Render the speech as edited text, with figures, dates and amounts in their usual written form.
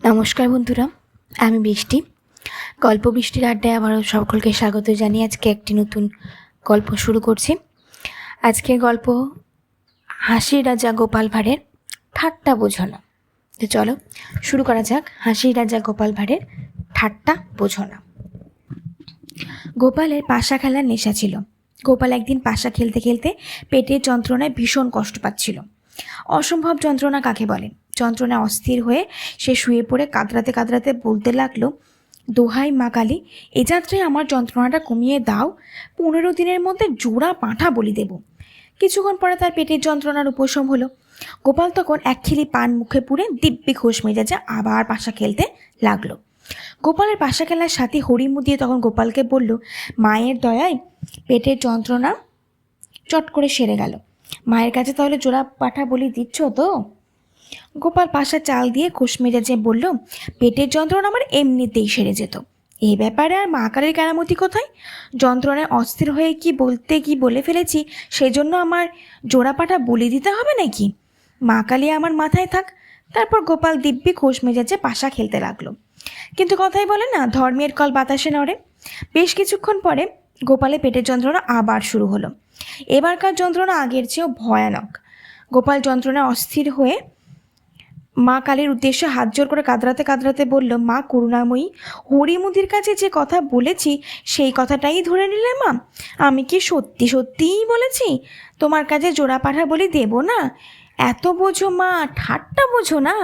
নমস্কার বন্ধুরা, আমি বৃষ্টি। গল্প বৃষ্টির আড্ডায় আবারও সকলকে স্বাগত জানিয়ে আজকে একটি নতুন গল্প শুরু করছি। আজকের গল্প হাসির রাজা গোপাল ভাঁড়ের ঠাট্টা বোঝো না। তো চলো শুরু করা যাক হাসির রাজা গোপাল ভাঁড়ের ঠাট্টা বোঝো না। গোপালের পাশা খেলার নেশা ছিল। গোপাল একদিন পাশা খেলতে খেলতে পেটের যন্ত্রণায় ভীষণ কষ্ট পাচ্ছিল। অসম্ভব যন্ত্রণা কাকে বলে? যন্ত্রণায় অস্থির হয়ে সে শুয়ে পড়ে কাতরাতে কাতরাতে বলতে লাগলো, দোহাই মা কালী, এ যাত্রায় আমার যন্ত্রণাটা কমিয়ে দাও। 15 দিনের মধ্যে জোড়া পাঁঠা বলি দেব। কিছুক্ষণ পরে তার পেটের যন্ত্রণার উপশম হলো। গোপাল তখন এক খিলি পান মুখে পুরে দিব্যি খোশ মেজাজে আবার পাশা খেলতে লাগলো। গোপালের পাশা খেলার সাথে হরিমু দিয়ে তখন গোপালকে বলল, মায়ের দয়ায় পেটের যন্ত্রণা চট করে সেরে গেল। মায়ের কাছে তাহলে জোড়া পাঁঠা বলি দিচ্ছ তো? গোপাল পাশা চাল দিয়ে খোশ মেজাজে বলল, পেটের যন্ত্রণা আমার এমনিতেই সেরে যেত। এই ব্যাপারে আর মা কালীর কেরামতি কোথায়? যন্ত্রণায় অস্থির হয়ে কি বলে ফেলেছি সেজন্য আমার জোড়া পাঁঠা বলি দিতে হবে নাকি? মা কালী আমার মাথায় থাক। তারপর গোপাল দিব্যি খোশ মেজাজে পাশা খেলতে লাগলো। কিন্তু কথাই বলে না, ধর্মের কল বাতাসে নড়ে। বেশ কিছুক্ষণ পরে গোপালের পেটের যন্ত্রণা আবার শুরু হলো। এবারকার যন্ত্রণা আগের চেয়েও ভয়ানক। গোপাল যন্ত্রণায় অস্থির হয়ে মা কালীর উদ্দেশ্যে হাত জোর করে কাঁদরাতে কাঁদরাতে বলল, মা করুণাময়ী, হরিমুদির কাছে যে কথা বলেছি সেই কথাটাই ধরে নিলে মা? আমি কি সত্যি সত্যিই বলেছি তোমার কাছে জোড়া পাঠা বলি দেব না? এত বোঝো মা, ঠাট্টা বোঝো না।